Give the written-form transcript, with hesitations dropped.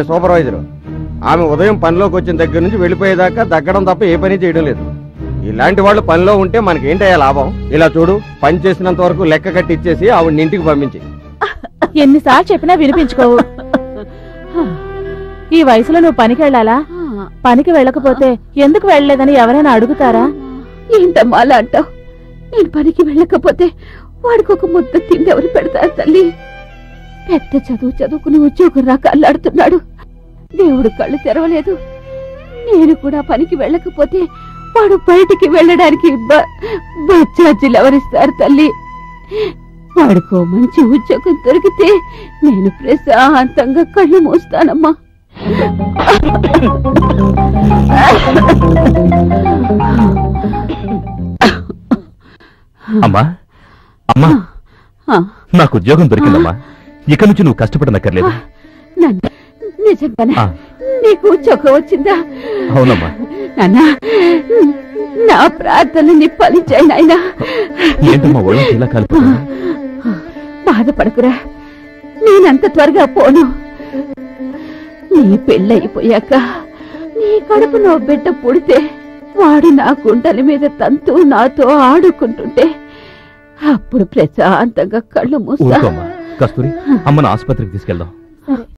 Supervisor ఆమె ఉదయం పనిలోకి వచ్చిన దగ్గర నుంచి వెళ్ళిపోయేదాకా దగ్గడం తప్ప ఏ పని చేయడం లేదు. ఇలాంటి వాళ్ళు పనిలో ఉంటే మనకేంటయ్యా లాభం? ఇలా చూడు, పని చేసినంత వరకు లెక్క కట్టి ఇచ్చేసి ఆవిడ ఇంటికి పంపించి. ఎన్నిసార్లు చెప్పినా వినిపించుకోవు. ఈ వయసులో నువ్వు పనికి వెళ్ళాలా? పనికి వెళ్ళకపోతే ఎందుకు వెళ్ళలేదని ఎవరైనా అడుగుతారా? ఏంటమ్మా అలా అంటావు? నేను పనికి వెళ్ళకపోతే వాడికి ఒక ముద్ద తిండి ఎవరు పెడతారు తల్లి? పెద్ద చదువుకుని ఉద్యోగం రాక అల్లాడుతున్నాడు. దేవుడు కళ్ళు తెరవలేదు. నేను కూడా పనికి వెళ్ళకపోతే వాడు బయటికి వెళ్ళడానికి బచ్చాజీలు ఎవరిస్తారు తల్లి? వాడికో మంచి ఉద్యోగం దొరికితే నేను ప్రశాంతంగా కళ్ళు మూస్తానమ్మా. అమ్మా అమ్మా, నాకు ఉద్యోగం దొరికిందమ్మా. ఇక నుంచి నువ్వు కష్టపడనక్కర్లేదు. నిజంగానే నీకు ఉద్యోగం వచ్చిందా? అవునమ్మా. నాన్నా, నా ప్రార్థనని ఫలించాయి నాయనా. ఏంటమ్మా ఒళ్ళు ఇలా కాలిపోతున్నా? బాధపడకురా, నేనంత త్వరగా పోను. నీ పెళ్ళయిపోయాక నీ కడుపు నో బిడ్డ పుడితే వాడు నా గుండెల మీద తంతూ నాతో ఆడుకుంటుంటే అప్పుడు ప్రశాంతంగా కళ్ళు మూస్తా. కస్తూరి, అమ్మను ఆసుపత్రికి తీసుకెళ్దాం.